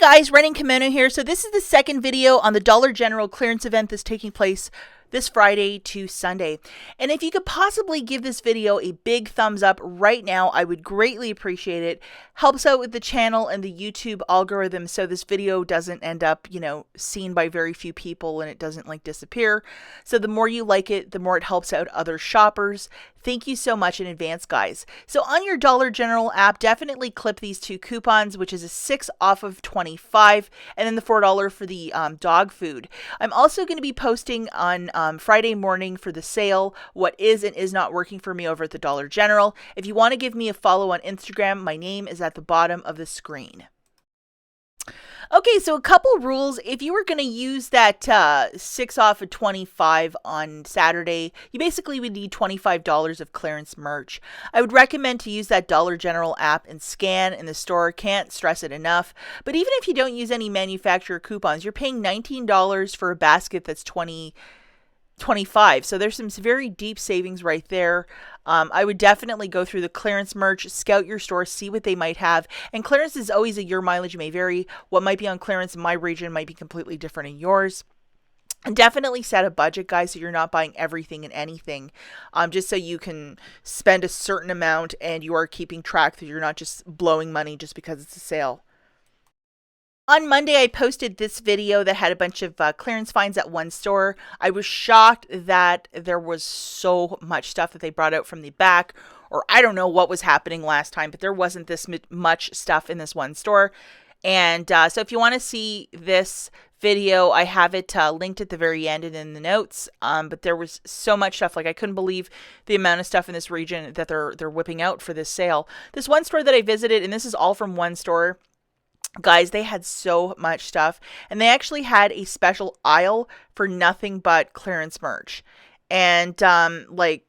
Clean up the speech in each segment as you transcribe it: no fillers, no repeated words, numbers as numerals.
Guys, Running Kimono here. So this is the second video on the Dollar General clearance event that's taking place this Friday to Sunday. And if you could possibly give this video a big thumbs up right now, I would greatly appreciate it. Helps out with the channel and the YouTube algorithm so this video doesn't end up, seen by very few people and it doesn't disappear. So the more you like it, the more it helps out other shoppers. Thank you so much in advance, guys. So on your Dollar General app, definitely clip these two coupons, which is a 6 off of 25 and then the $4 for the dog food. I'm also going to be posting on Friday morning for the sale what is and is not working for me over at the Dollar General. If you want to give me a follow on Instagram, my name is at the bottom of the screen. Okay, so a couple rules. If you were going to use that 6 off of 25 on Saturday, you basically would need $25 of clearance merch. I would recommend to use that Dollar General app and scan in the store. Can't stress it enough. But even if you don't use any manufacturer coupons, you're paying $19 for a basket that's $25. So there's some very deep savings right there. I would definitely go through the clearance merch, scout your store, see what they might have. And clearance is always a your mileage may vary. What might be on clearance in my region might be completely different in yours. And definitely set a budget, guys, so you're not buying everything and anything, just so you can spend a certain amount and you are keeping track that you're not just blowing money just because it's a sale. On Monday, I posted this video that had a bunch of clearance finds at one store. I was shocked that there was so much stuff that they brought out from the back, or I don't know what was happening last time, but there wasn't this much stuff in this one store. And so if you want to see this video, I have it linked at the very end and in the notes. But there was so much stuff, I couldn't believe the amount of stuff in this region that they're whipping out for this sale. This one store that I visited, and this is all from one store, guys, they had so much stuff, and they actually had a special aisle for nothing but clearance merch. And I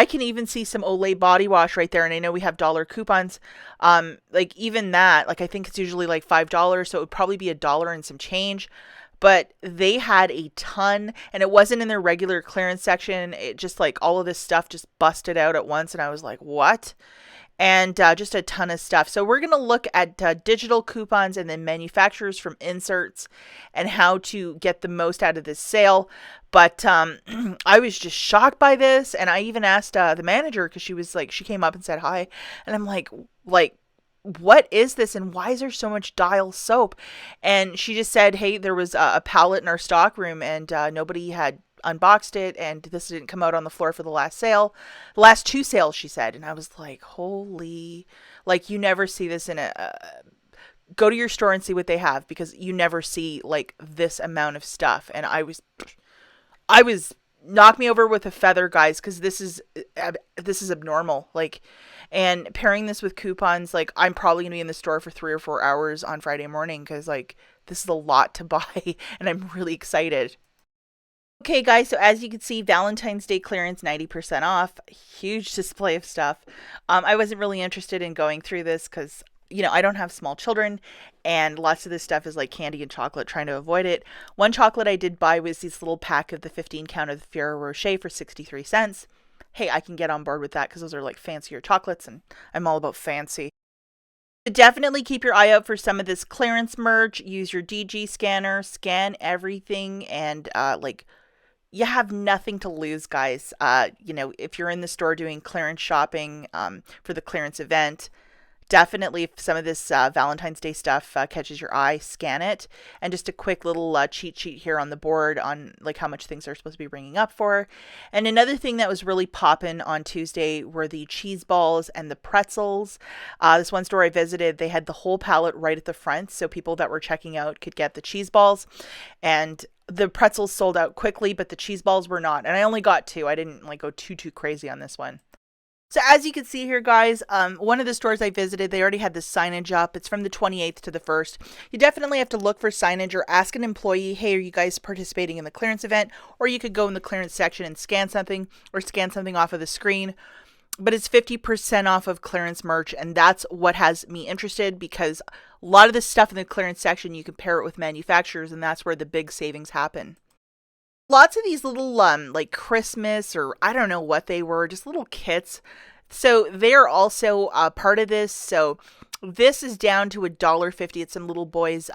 can even see some Olay body wash right there, and I know we have dollar coupons. Even that, I think it's usually $5, so it would probably be $1 and some change. But they had a ton, and it wasn't in their regular clearance section. It just all of this stuff just busted out at once, and I was like, what? And just a ton of stuff. So we're going to look at digital coupons and then manufacturers from inserts and how to get the most out of this sale. But I was just shocked by this. And I even asked the manager, because she was she came up and said hi. And I'm like, what is this? And why is there so much Dial soap? And she just said, hey, there was a pallet in our stock room and nobody had unboxed it, and this didn't come out on the floor for the last two sales, she said. And I was like, holy, you never see this in go to your store and see what they have, because you never see this amount of stuff. And I was knock me over with a feather, guys, because this is abnormal. And pairing this with coupons, I'm probably gonna be in the store for 3 or 4 hours on Friday morning, because this is a lot to buy and I'm really excited. Okay, guys, so as you can see, Valentine's Day clearance, 90% off. Huge display of stuff. I wasn't really interested in going through this because, I don't have small children, and lots of this stuff is candy and chocolate, trying to avoid it. One chocolate I did buy was this little pack of the 15 count of the Ferrero Rocher for 63 cents. Hey, I can get on board with that because those are fancier chocolates, and I'm all about fancy. Definitely keep your eye out for some of this clearance merch. Use your DG scanner, scan everything, and you have nothing to lose, guys. If you're in the store doing clearance shopping for the clearance event, definitely if some of this Valentine's Day stuff catches your eye, scan it. And just a quick little cheat sheet here on the board on how much things are supposed to be bringing up for. And another thing that was really popping on Tuesday were the cheese balls and the pretzels. This one store I visited, they had the whole pallet right at the front, so people that were checking out could get the cheese balls. And the pretzels sold out quickly, but the cheese balls were not. And I only got 2. I didn't go too crazy on this one. So as you can see here, guys, one of the stores I visited, they already had the signage up. It's from the 28th to the 1st. You definitely have to look for signage or ask an employee, hey, are you guys participating in the clearance event? Or you could go in the clearance section and scan something, or scan something off of the screen. But it's 50% off of clearance merch, and that's what has me interested, because a lot of this stuff in the clearance section, you can pair it with manufacturers, and that's where the big savings happen. Lots of these little Christmas, or I don't know what they were, just little kits. So they're also part of this. So This is down to $1.50. It's some little boy's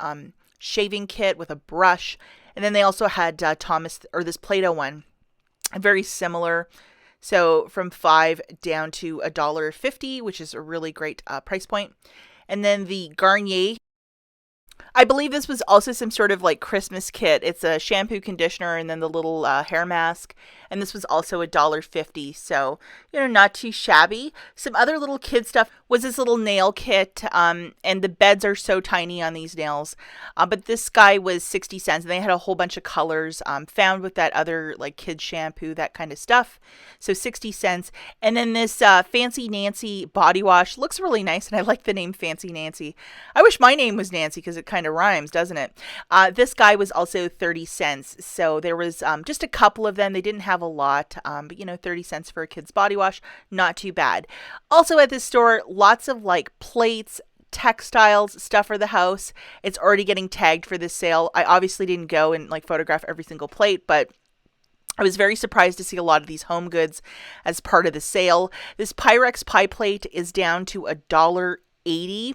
shaving kit with a brush. And then they also had Thomas, or this Play-Doh one, very similar. So from $5 down to $1.50, which is a really great price point. And then the Garnier, I believe this was also some sort of like Christmas kit. It's a shampoo, conditioner, and then the little hair mask. And this was also $1.50. So, not too shabby. Some other little kid stuff was this little nail kit. And the beds are so tiny on these nails. But this guy was 60 cents. And they had a whole bunch of colors found with that other like kid shampoo, that kind of stuff. So 60 cents. And then this Fancy Nancy body wash looks really nice. And I like the name Fancy Nancy. I wish my name was Nancy because it kind of rhymes, doesn't it? This guy was also 30 cents. So there was just a couple of them. They didn't have a lot, but 30 cents for a kid's body wash, not too bad. Also at this store, lots of like plates, textiles, stuff for the house. It's already getting tagged for this sale. I obviously didn't go and like photograph every single plate, but I was very surprised to see a lot of these home goods as part of the sale. This Pyrex pie plate is down to $1.80.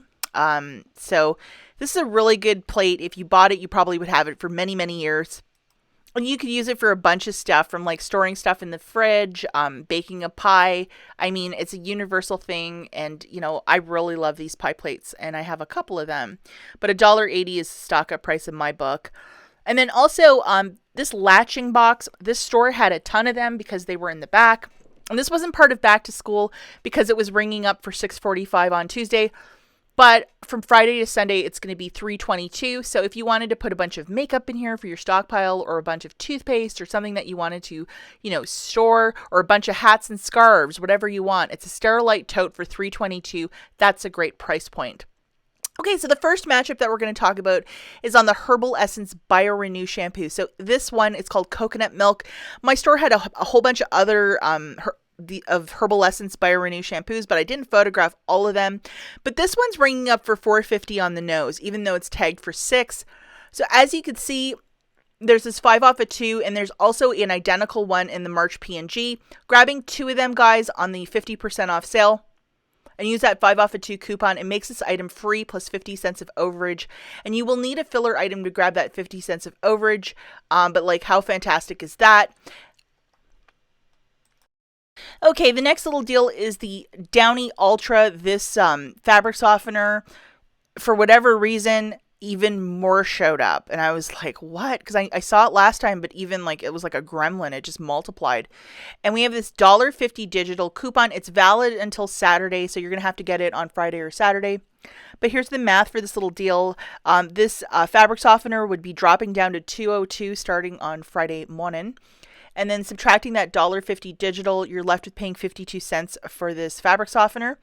So this is a really good plate. If you bought it, you probably would have it for many, many years. And you could use it for a bunch of stuff, from like storing stuff in the fridge, baking a pie. I mean, it's a universal thing. And, I really love these pie plates, and I have a couple of them. But $1.80 is the stock up price in my book. And then also this latching box, this store had a ton of them because they were in the back. And this wasn't part of back to school because it was ringing up for $6.45 on Tuesday. But from Friday to Sunday, it's going to be $3.22. So if you wanted to put a bunch of makeup in here for your stockpile, or a bunch of toothpaste, or something that you wanted to, store, or a bunch of hats and scarves, whatever you want, it's a Sterilite tote for $3.22. That's a great price point. Okay, so the first matchup that we're going to talk about is on the Herbal Essence BioRenew shampoo. So this one is called Coconut Milk. My store had a whole bunch of other of Herbal Essence BioRenew shampoos, but I didn't photograph all of them. But this one's ringing up for $4.50 on the nose, even though it's tagged for $6. So as you can see, there's this 5 off of 2, and there's also an identical one in the March P&G. Grabbing 2 of them, guys, on the 50% off sale, and use that 5 off of 2 coupon, it makes this item free plus 50 cents of overage. And you will need a filler item to grab that 50 cents of overage. But like, how fantastic is that? Okay, the next little deal is the Downy Ultra, this fabric softener. For whatever reason, even more showed up. And I was like, what? Because I saw it last time, but even like it was like a gremlin. It just multiplied. And we have this $1.50 digital coupon. It's valid until Saturday, so you're going to have to get it on Friday or Saturday. But here's the math for this little deal. This fabric softener would be dropping down to $2.02 starting on Friday morning. And then subtracting that $1.50 digital, you're left with paying 52 cents for this fabric softener.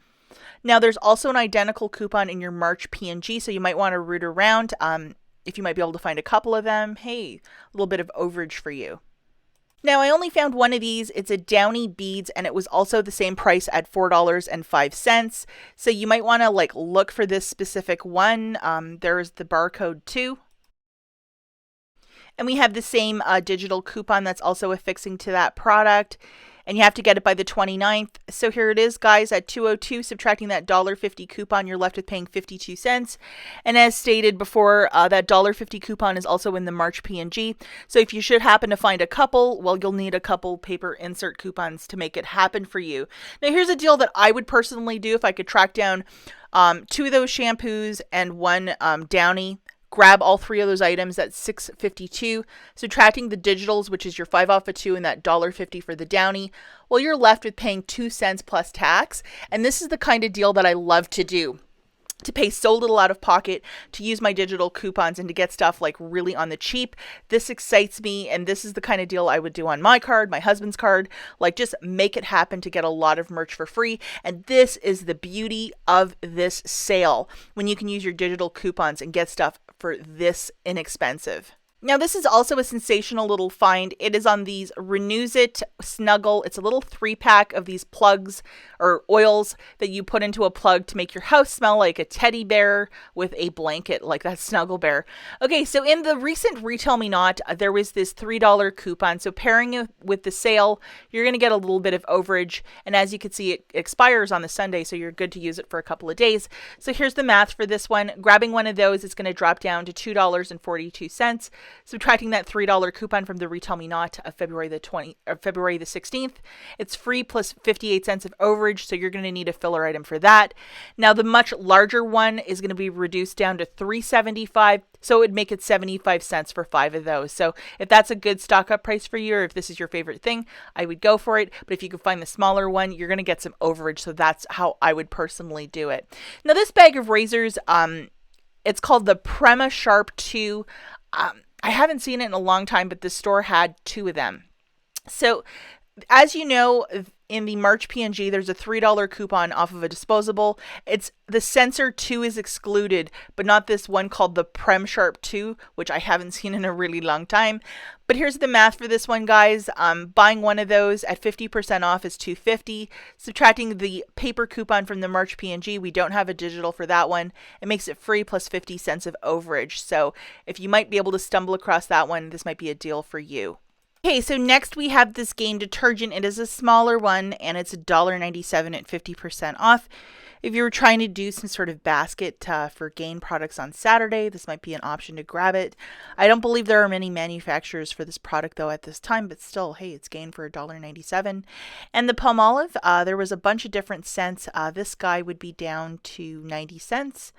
Now, there's also an identical coupon in your March P&G, so you might want to root around if you might be able to find a couple of them. Hey, a little bit of overage for you. Now, I only found one of these. It's a Downy Beads, and it was also the same price at $4.05. So you might want to look for this specific one. There's the barcode too. And we have the same digital coupon that's also affixing to that product. And you have to get it by the 29th. So here it is, guys, at $2.02, subtracting that $1.50 coupon, you're left with paying 52 cents. And as stated before, that $1.50 coupon is also in the March P&G. So if you should happen to find a couple, well, you'll need a couple paper insert coupons to make it happen for you. Now, here's a deal that I would personally do if I could track down 2 of those shampoos and 1 Downy. Grab all 3 of those items at $6.52, subtracting the digitals, which is your 5 off of 2 and that $1.50 for the Downy. Well, you're left with paying 2 cents plus tax. And this is the kind of deal that I love to do. To pay so little out of pocket, to use my digital coupons, and to get stuff really on the cheap. This excites me, and this is the kind of deal I would do on my card, my husband's card. Just make it happen to get a lot of merch for free. And this is the beauty of this sale, when you can use your digital coupons and get stuff for this inexpensive. Now, this is also a sensational little find. It is on these Renuzit Snuggle. It's a little 3-pack of these plugs or oils that you put into a plug to make your house smell like a teddy bear with a blanket, like that Snuggle Bear. Okay, so in the recent Retail Me Not, there was this $3 coupon. So pairing it with the sale, you're going to get a little bit of overage. And as you can see, it expires on the Sunday, so you're good to use it for a couple of days. So here's the math for this one. Grabbing one of those is going to drop down to $2.42. Subtracting that $3 coupon from the Retail Me Not of February the 16th, it's free plus 58 cents of overage, so you're going to need a filler item for that. Now, the much larger one is going to be reduced down to $3.75, so it would make it 75 cents for 5 of those. So if that's a good stock up price for you, or if this is your favorite thing, I would go for it. But if you can find the smaller one, you're going to get some overage, so that's how I would personally do it. Now, this bag of razors, it's called the Prema Sharp 2. I haven't seen it in a long time, but the store had 2 of them. So, as you know, in the March P&G, there's a $3 coupon off of a disposable. It's the Sensor 2 is excluded, but not this one called the Prem Sharp 2, which I haven't seen in a really long time. But here's the math for this one, guys. Buying one of those at 50% off is $2.50. Subtracting the paper coupon from the March P&G, we don't have a digital for that one. It makes it free plus 50 cents of overage. So if you might be able to stumble across that one, this might be a deal for you. Okay, so next we have this Gain detergent. It is a smaller one, and it's $1.97 at 50% off. If you were trying to do some sort of basket for Gain products on Saturday, this might be an option to grab it. I don't believe there are many manufacturers for this product, though, at this time, but still, hey, it's Gain for $1.97. And the Palmolive, there was a bunch of different scents. This guy would be down to 90 cents.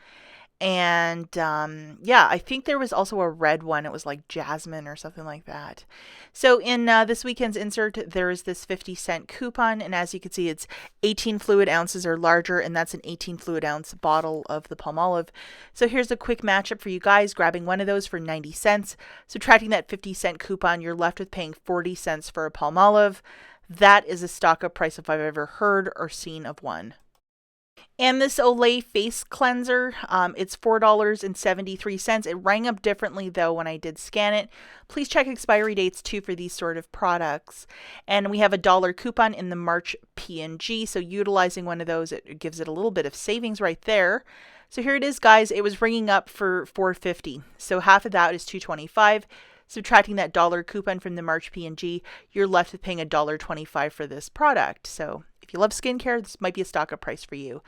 And yeah, I think there was also a red one. It was like jasmine or something like that. So in this weekend's insert, there is this 50-cent coupon. And as you can see, it's 18 fluid ounces or larger. And that's an 18 fluid ounce bottle of the Palmolive. So here's a quick matchup for you guys. Grabbing one of those for 90 cents. Subtracting that 50-cent coupon, you're left with paying 40 cents for a Palmolive. That is a stock up price if I've ever heard or seen of one. And this Olay face cleanser, it's $4.73. It rang up differently, though, when I did scan it. Please check expiry dates, too, for these sort of products. And we have a $1 coupon in the March P&G, so utilizing one of those, it gives it a little bit of savings right there. So here it is, guys. It was ringing up for $4.50, so half of that is $2.25. Subtracting that $1 coupon from the March P&G, you're left with paying $1.25 for this product. So if you love skincare, this might be a stock up price for you.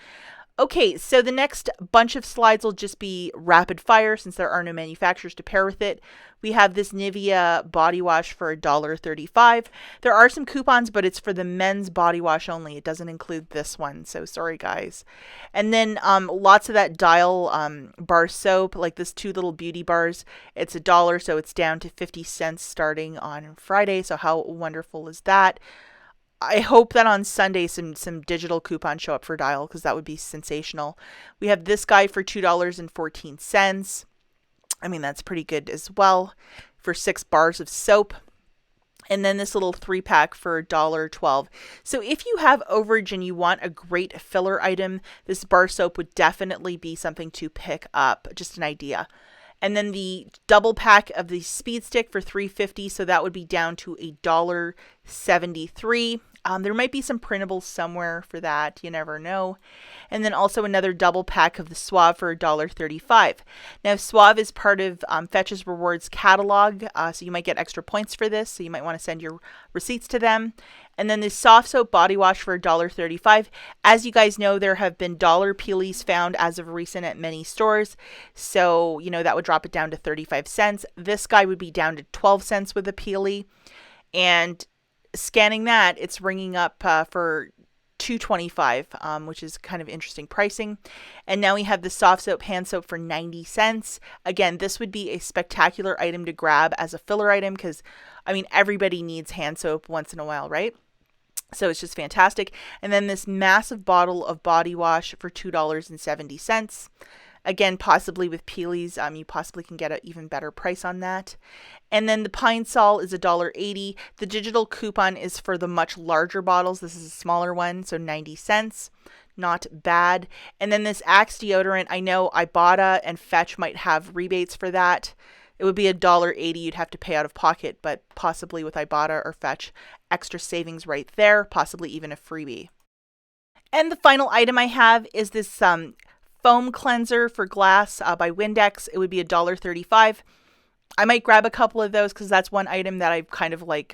Okay, so the next bunch of slides will just be rapid fire since there are no manufacturers to pair with it. We have this Nivea body wash for $1.35. There are some coupons, but it's for the men's body wash only. It doesn't include this one, so sorry, guys. And then lots of that Dial bar soap, like this 2 little beauty bars. It's $1, so it's down to 50 cents starting on Friday. So how wonderful is that? I hope that on Sunday some digital coupons show up for Dial, because that would be sensational. We have this guy for $2.14. I mean, that's pretty good as well for 6 bars of soap. And then this little 3-pack for $1.12. So if you have overage and you want a great filler item, this bar soap would definitely be something to pick up. Just an idea. And then the double pack of the Speed Stick for $3.50, so that would be down to $1.73. There might be some printables somewhere for that. You never know. And then also another double pack of the Suave for $1.35. Now, Suave is part of Fetch's Rewards catalog, so you might get extra points for this. So you might want to send your receipts to them. And then the Soft Soap Body Wash for $1.35. As you guys know, there have been dollar peelies found as of recent at many stores. So, you know, that would drop it down to 35 cents. This guy would be down to 12 cents with a peelie. And scanning that, it's ringing up for $2.25, which is kind of interesting pricing. And now we have the Soft Soap Hand Soap for 90 cents. Again, this would be a spectacular item to grab as a filler item because, I mean, everybody needs hand soap once in a while, right? So it's just fantastic. And then this massive bottle of body wash for $2.70. Again, possibly with peelies, you possibly can get an even better price on that. And then the Pine Sol is $1.80. The digital coupon is for the much larger bottles. This is a smaller one, so 90 cents. Not bad. And then this Axe deodorant, I know Ibotta and Fetch might have rebates for that. It would be $1.80 you'd have to pay out of pocket, but possibly with Ibotta or Fetch, extra savings right there, possibly even a freebie. And the final item I have is this foam cleanser for glass by Windex. It would be $1.35. I might grab a couple of those because that's one item that I've kind of like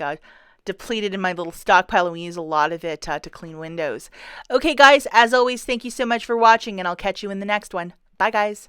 depleted in my little stockpile, and we use a lot of it to clean windows. Okay, guys, as always, thank you so much for watching, and I'll catch you in the next one. Bye, guys.